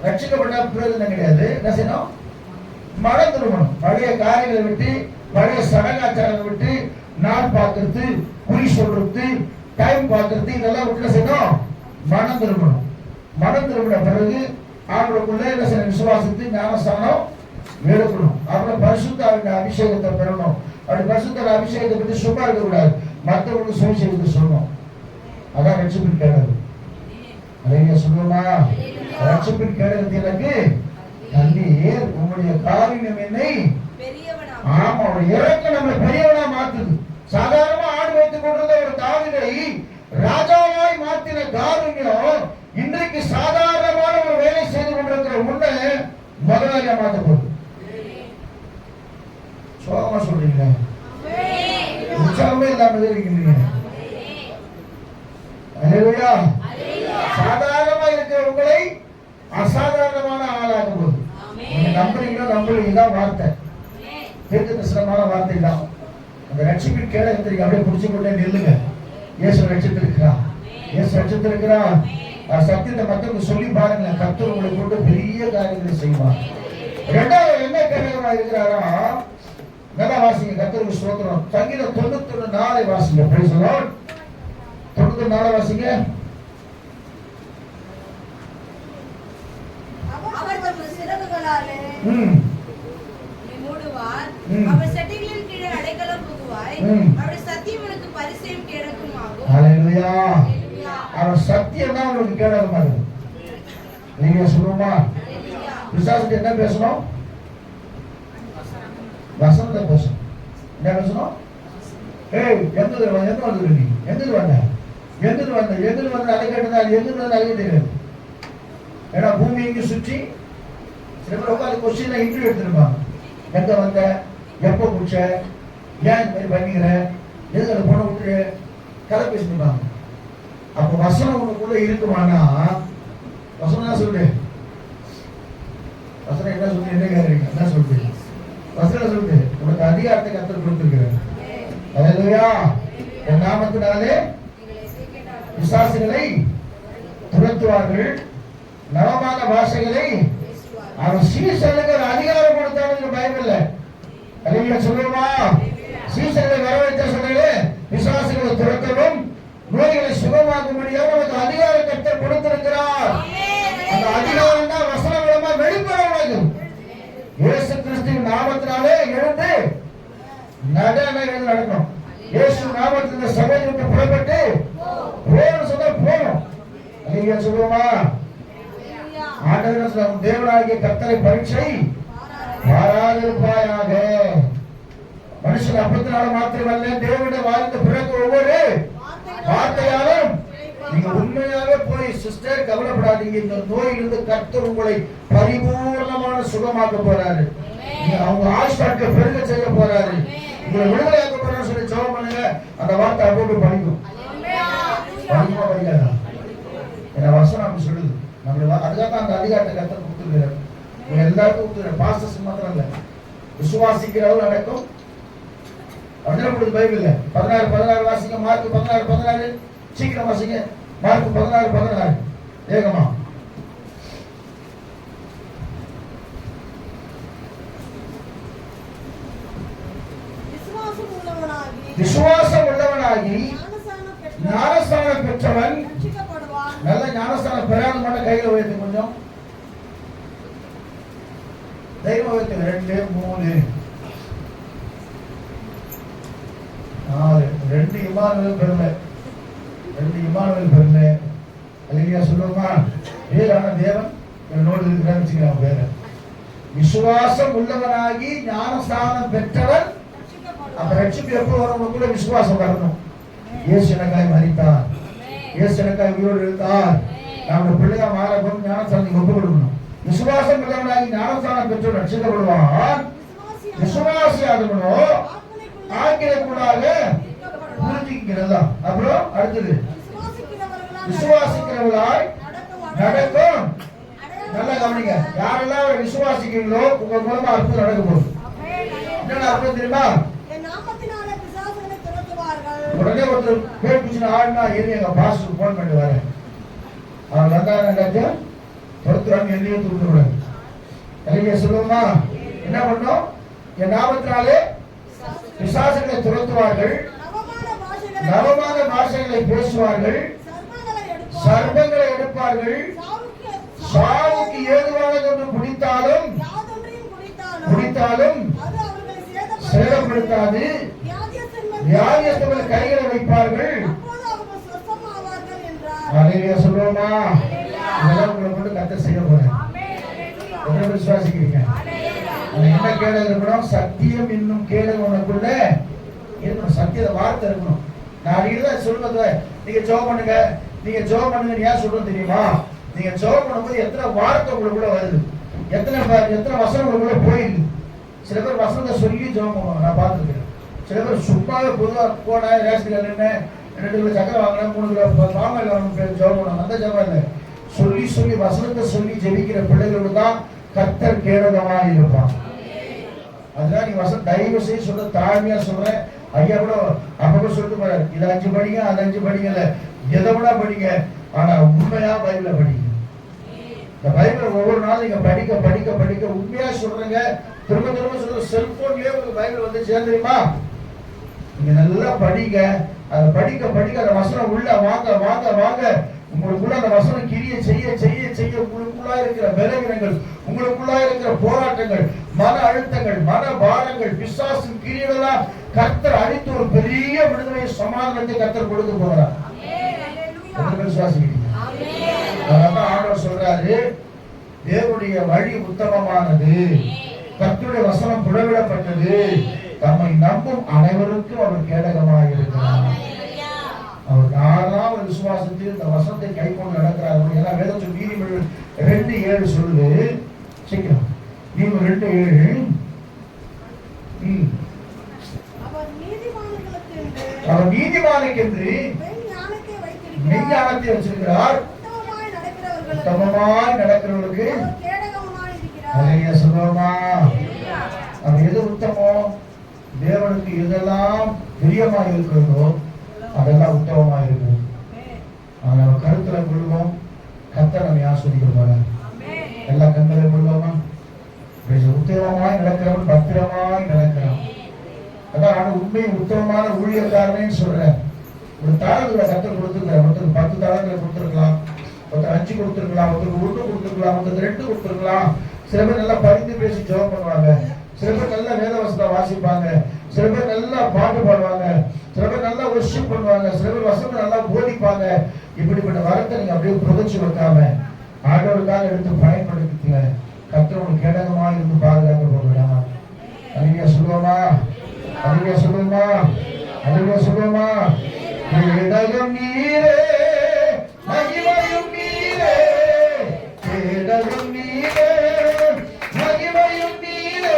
ரட்சிக்கப்பட்ட பிரயோஜனம் கிடையாது. என்ன செய்யணும்? மனம் திரும்பணும். பழைய காரியங்களை விட்டு, பழைய சடங்காச்சாரங்களை விட்டு, நாள் பார்க்கறது, குறி சொல்றது, டைம் பார்க்கறது, இதெல்லாம் விட்டு செய்யணும். மனம் திரும்பணும். மனம் திரும்பின பிறகு ஆண்டுக்குள்ள என்ன செய்யணும்? விசுவாசத்து ஞானஸ்தானம் எடுக்கணும். அப்புறம் பரிசுத்த அபிஷேகத்தை பெறணும். அப்படி பரிசுத்த அபிஷேகத்தை பற்றி சும்மா இருக்கக்கூடாது. மற்றவங்களுக்கு சுவிசேஷத்தை சொல்லணும். அதான் ரட்சிப்பின் கேடகம். அதையா சொல்லுமா? ரட்சிப்பின் கேடகத்தை எனக்கு தந்தீர், உங்களுடைய காருண்யம் என்னை ஆமா ஒரு இறக்க நம்மளை பெரியவனா மாத்துது. சாதாரணமா ஆடு வைத்துக் கொண்டிருந்த ஒரு தாவீதை ராஜாவாய் மாத்தின காருண்யம் இன்றைக்கு சாதாரணமான ஒரு வேலை செய்து கொண்டிருக்கிற உன்னை முதலாளியா மாத்த போகுது. சோகமா சொல்றீங்க, உற்சாகமே இல்லாம இருக்கீங்க. சாதாரணமா இருக்கிற உங்களை அசாதாரணமான ஆளாகும் போது நம்புறீங்களோ நம்புறீங்களா? வார்த்தை தீர்க்கதரிசனமான வார்த்தை தான். அந்த ரட்சிப்பின் கேடகத்தை அப்படியே புடிச்சு கொண்டே நில்லுங்க. இயேசு ரட்சித்திருக்கிறார், இயேசு ரட்சித்திருக்கிறார். சத்தியத்தை மற்றவங்க சொல்லி பாருங்க. கர்த்தர் உங்களை கொண்டு பெரிய காரியங்களை செய்வார். இரண்டாவது என்ன கேடகமா இருக்கிறாரா? நல்லா வாசிங்க. கர்த்தருக்கு ஸ்தோத்திரம். சங்கீதம் 91:4 வாசிங்க. Praise the Lord. 94 வாசிங்க. அவர் தமது சிறகுகளாலே மூடுவார், அவர் சட்டைகளின் கீழே அடைக்கலம் புகுவாய், அவருடைய சத்தியம் உனக்கு பரிசையும் கேடகமாகும். ஹல்லேலூயா. அவர் சத்தியம் தான் உங்களுக்கு கேடகமா இருக்கு. நீங்க சொல்லுமா? பிசாசுக்கு என்ன பேசணும்? வசனத்தை பேசணும். என்ன பேசணும்? ஏய் எங்க வந்து நீ எங்க வந்த அதை கேட்டதா எங்க வந்து அழகே தெரியாது. ஏன்னா பூமி எங்க சுற்றி சில பேர் உட்காந்து கொஸ்டின் இன்டர்வியூ எடுத்துருப்பாங்க. எங்க வந்த, எப்போ குடிச்ச, ஏன் இந்த மாதிரி பண்ணிக்கிற, எதுக்கு அதை போன விட்டு கதை பேசிருப்பாங்க. அப்போ வசனம் உனக்குள்ள இருக்குமானா, வசனம் என்ன சொல்லுது? வசனம் என்ன சொல்லு? என்ன கேட்குறீங்க? என்ன சொல்லுது? வசனம் சொல்லுது, உனக்கு அதிகாரத்தை கர்த்தர் கொடுத்திருக்கிறார். அல்லேலூயா. என் நாமத்தினாலே பிசாசுகளை துரத்துவார்கள், நவமான பாஷைகளை அவர் சீசனுக்கு அதிகாரம் கொடுத்தாங்க. பைபிள்ல அல்லேலூயா சொல்லுமா? சீசனை வரவேற்ற சொன்னே பிசாசுகளை துரத்தவும் நோய்களை சுகமாக்கும்படியாக நமக்கு அதிகாரம் கர்த்தர் கொடுத்திருக்கிறார். அந்த அதிகாரம் தான் வசனம் மூலமா வெளிப்பட உலகம். இயேசு கிறிஸ்துவின் நாமத்தினாலே எழுந்து நடக்கணும். இயேசு நாமத்தில் சபையை விட்டு புறப்பட்டு போகணும் சொன்னா போகணும். அல்லேலூயா சொல்லுமா? ஆண்டவரிடம் தேவனாகிய கர்த்தரை பரீட்சை பாராதிருப்பாயாக. மனுஷன் அப்பத்தினால மாத்திரமல்ல, தேவனுடைய வாழ்ந்த பிறகு ஒவ்வொரு வார்த்தையாலும். நீங்க உண்மையாவே போய் சிஸ்டர் கவலைப்படாதீங்க, இந்த நோயிலிருந்து கர்த்தர் உங்களை பரிபூர்ணமான சுகமாக்க போறாரு. அவங்க ஹாஸ்பிட்டல பெருக செய்ய போறாரு, உங்களை விடுதலையாக்க போறாரு சொல்லி ஜெபம் பண்ணுங்க. அந்த வார்த்தை அப்போ படிக்கும். படிக்குமா படிக்காதா? என்ன வசனம் அப்படி சொல்லுது. நம்மள அதுக்காக அந்த அதிகாரத்தை கர்த்தர் கொடுத்துருக்கிறார். எல்லாருக்கும் கொடுத்துருக்காரு. பாஸ்டர்ஸ் மாத்திரம் இல்ல, விசுவாசிக்கிறவர்கள் நடக்கும். அப்படியே பைபிள்ல 16:16 வாசிங்க. மார்க் 16:16 சீக்கிரம் வாசிங்க. மார்க் 16:16 வேகமா. விசுவாசம் உள்ளவனாகி ஞானஸ்நானம் பெற்றவன். நல்ல ஞானஸ்நானம் பெறாத மட்டும் கையில உயர்த்து, கொஞ்சம் தைரியம் உயர்த்து. 2 3 4 2 இமானுவேல் பெருமை, 2 இமானுவேல் பெருமை. அல்லேலூயா சொல்லுமா? வேறான தேவன் என்னோடு இருக்கிறான்னு வச்சுக்கலாம் பேர. விசுவாசம் உள்ளவனாகி ஞானஸ்நானம் பெற்றவன். அப்ப ரட்சிப்பு எப்போ வரும்? உங்களுக்குள்ள விசுவாசம் வரணும். இயேசு எனக்காய் மரித்தார், இயேசு எனக்காய் உயிரோடு இருந்தார், நம்ம பிள்ளையா மாறவும் ஞானஸ்நானத்துக்கு ஒப்பு கொடுக்கணும். விசுவாசம் உள்ளவனாகி ஞானஸ்நானம் பெற்றவன் ரட்சிக்கப்படுவான். விசுவாசியாதவனோ ஆக்கிரக்கூடாக புரிஞ்சுக்கிறதா. அப்புறம் அடுத்தது விசுவாசிக்கிறவர்களாய் நடக்கும். நல்லா கவனிங்க. யாரெல்லாம் விசுவாசிக்கிறீங்களோ உங்க மூலமா அற்புதம் நடக்க போகுது. என்னென்ன அற்புதம் தெரியுமா? உடனே ஒருத்தர் பேர் பிடிச்சின ஆடுனா ஏறி எங்க பாஸ்டர் போன் பண்ணி வரேன், அவன் வந்தாங்க பொறுத்துறாங்க, என்னையும் தூக்கிடுவாங்க. அல்லேலூயா சொல்லுவோமா? என்ன பண்ணோம்? என் நாமத்தினாலே பிசாசுகளை துரத்துவார்கள், நவமான பாஷைகளை பேசுவார்கள், சர்ப்பங்களை எடுப்பார்கள், சாவுக்கு ஏதுவானது ஒன்று குடித்தாலும் சேதப்படுத்தாது, வியாதியஸ்தர்களை கைகளை வைப்பார்கள். அல்லேலூயா சொல்லுவோமா? இதெல்லாம் உங்களை கொண்டு கர்த்தர் செய்ய போறேன். எத்தனை பேர் விசுவாசிக்கிறீங்க? என்ன கேடு இருக்கணும்? சத்தியம் இன்னும் கேடு உனக்குள்ள இருக்கணும். சத்திய வார்த்தை இருக்கணும். நான் அடிக்கடி சொல்றது, நீங்க ஜெபம் பண்ணுங்க, நீங்க ஜெபம் பண்ணுங்க. ஏன் சொல்றது தெரியுமா? நீங்க ஜெபம் பண்ணும்போது எத்தனை வார்த்தை உங்களுக்குள்ள வருது, எத்தனை வசனம் உங்களுக்குள்ள போயிருக்கு. சில பேர் வசனத்தை சொல்லி ஜெபம் பண்ணுவாங்க, நான் பார்த்துருக்கேன். சில பேர் சும்மாவே பொதுவாக போனேன், ரேஷன் கார்டு என்ன 2 கிலோ சக்கரை வாங்கினேன், 3 கிலோ பாமாயில் வாங்கணும் ஜெபம் பண்ணுவாங்க. அந்த ஜெபம் இல்லை. சொல்லி வசனத்தை சொல்லி ஜெபிக்கிற பிள்ளைகளோடு தான் கர்த்தர் கேடகமாக இருப்பான். அதுதான் நீ வசனம் தயவு செய்து சொல்ற, தாழ்மையா சொல்றேன். ஐயா கூட அப்ப சொல்லிட்டு போறாரு, இது 5 படிங்க, அது 5 படிங்கல, எதை விட படிங்க, ஆனா உண்மையா பைபிள படிங்க. இந்த பைபிள ஒவ்வொரு நாளும் நீங்க படிக்க படிக்க படிக்க உண்மையா சொல்றீங்க. திரும்ப திரும்ப சொல்ற, செல்போன்லயே உங்களுக்கு பைபிள் வந்து சேர்ந்துருமா? நீங்க நல்லா படிங்க. அதை படிக்க படிக்க அந்த வசனம் உள்ள வாங்க வாங்க வாங்க, உங்களுக்குள்ள அந்த வசனம் கிரிய செய்ய செய்ய செய்ய உங்களுக்குள்ளா இருக்கிற பலவீனங்கள், உங்களுக்குள்ளா இருக்கிற போராட்டங்கள், மன அழுத்தங்கள், மன பாரங்கள், பிசாசின் கிரியெல்லாம் கர்த்தர் அழித்து ஒரு பெரிய விடுதலை சமாதானத்தை கர்த்தர் கொடுக்க போகிறார். விசுவாசிக்கிறீங்க? அதான் ஆண்டவர் சொல்றாரு, தேவனுடைய வழி உத்தமமானது, கர்த்தருடைய வசனம் புடவிடப்பட்டது, தம்மை நம்பும் அனைவருக்கும் அவர் கேடகமாக இருக்கிறார். அவர் யாரெல்லாம் ஒரு விசுவாசத்தில் இந்த வசனத்தை கை கொண்டு நடக்கிறார்கள். ஏன்னா வேதத்தில் நீதிமொழிகள் 2:7 சொல்லுது. சீக்கிரம் நீதிமொழிகள் 2:7. அவர் நீதிமான்களுக்கென்று அவர் நீதிமானுக்கென்று மெய்ஞானத்தை மெய்ஞானத்தை வச்சிருக்கிறார். உத்தமமாய் நடக்கிறவர்களுக்கு உத்தமமாய் நடக்கிறவர்களுக்கு அவர் கேடகமாய் இருக்கிறார். அலைய சொல்லுவோமா? அது எது உத்தமம்? தேவனுக்கு எதெல்லாம் பிரியமாக இருக்கிறதோ அதெல்லாம் உத்தமமாக இருக்கும். நம்ம கருத்துல கொள்வோம். கர்த்தர் நம்மை ஆசீர்வதிப்பார். எல்லா கண்களையும் கொள்வோமா? உத்தமமாய் நடக்கிறவன் பத்திரமாய் நடக்கிறான். அதான் நான் உண்மை உத்தமமான ஊழியக்காரனேன்னு சொல்றேன். ஒரு தாளங்களை கர்த்தர் கொடுத்துருக்காரு. ஒருத்தருக்கு 10 தாளங்களை கொடுத்துருக்கலாம், ஒருத்தர் 5 கொடுத்துருக்கலாம், ஒருத்தருக்கு 1 கொடுத்துருக்கலாம், ஒருத்தருக்கு 2 கொடுத்துருக்கலாம். சில பேர் நல்லா பரிந்து பேசி ஜெபம் பண்ணுவாங்க, சில பேர் நல்லா வேதவசனம் வாசிப்பாங்க, சில பேர் நல்லா பாட்டு பாடுவாங்க, சில பேர் நல்லா வொர்ஷிப் பண்ணுவாங்க, சில பேர் வசனம் நல்லா போதிப்பாங்க. இப்படிப்பட்ட வரத்தை நீங்க அப்படியே புதைச்சு வைக்காம ஆண்டவருக்காக எடுத்து பயன்படுத்திக்கல. கர்த்தர் உங்களுக்கு கேடகமா இருந்து பாதுகாக்க போகிறாங்க. அல்லேலூயா சொல்லுவோமா? அல்லேலூயா சொல்லுவோமா? அல்லேலூயா சொல்லுவோமா? கேடகம் நீரே, மகிமையும் நீரே, கேடகம் நீரே, மகிமையும் நீரே,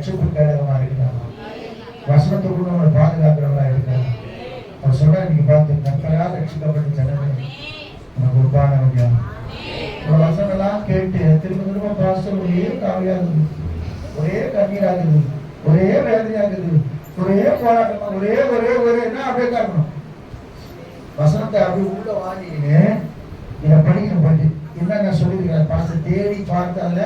ரட்சிப்பு கேடகமா இருக்கிறாங்க. வசனத்துக்குள்ள நம்மளை பாதுகாக்கிறவங்களா இருக்கிறாங்க. அவர் சொல்ற நீங்க பார்த்து கர்த்தரால் ரட்சிக்கப்பட்ட ஜனமே உனக்கு உருவானவங்க. ஒரு வசனம் எல்லாம் கேட்டு திரும்ப திரும்ப பாஸ்டர் ஒரே காவியாகுது, ஒரே கண்ணீராகுது, ஒரே வேதனையாகுது, ஒரே போராட்டமா, ஒரே ஒரே ஒரேன்னா அப்படியே காக்கணும். வசனத்தை அப்படி உள்ள வாங்கின்னு இதை படிக்கணும். படி என்ன சொல்லியிருக்கிறேன் பாஸ்டர் தேடி பார்த்தால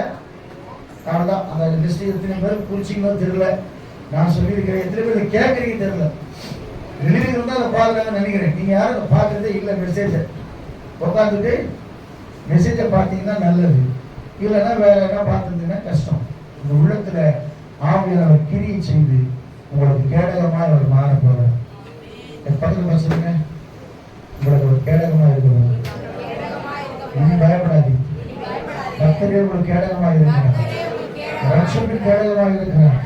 அவ்வளோதான். அந்த லிஸ்ட் எத்தனை பேர் குறிச்சிங்களோ தெரியல. நான் சொல்லியிருக்கிறேன் எத்தனை பேர் கேட்குறீங்க தெரியல. எழுதி இருந்தால் அதை பார்க்கலாம்னு நினைக்கிறேன். நீங்க யாரும் அதை பார்க்கறதே இல்லை. மெசேஜை உட்காந்துட்டு மெசேஜை பார்த்தீங்கன்னா நல்லது, இல்லைன்னா வேற என்ன பார்த்துருந்தீங்கன்னா கஷ்டம். இந்த உள்ளத்துல ஆவியானவர் கிரியை செய்து உங்களுக்கு கேடகமாக அவர் மாற போறார். பக்கத்தில் பேசுறீங்க, உங்களுக்கு ஒரு கேடகமாக இருக்கிறது. நீ பயப்படாதீங்க. கர்த்தரே உங்களுக்கு கேடகமாக இருக்கிறார். ரட்சிப்பின் கேடகமாக இருக்கிறார்.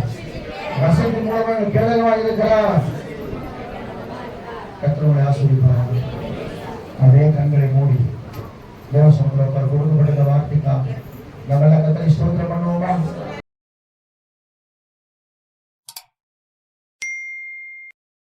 வசனத்தின் மூலமாக கேடகமாக இருக்கிறார். கர்த்தருடைய ஆசீர்வாதம். அதே கண்களை மூடி தேவசனத்தில் கொடுக்கப்பட்ட வார்த்தைக்காக நம்ம கர்த்தரை ஸ்தோத்திரம் பண்ணுவோமா?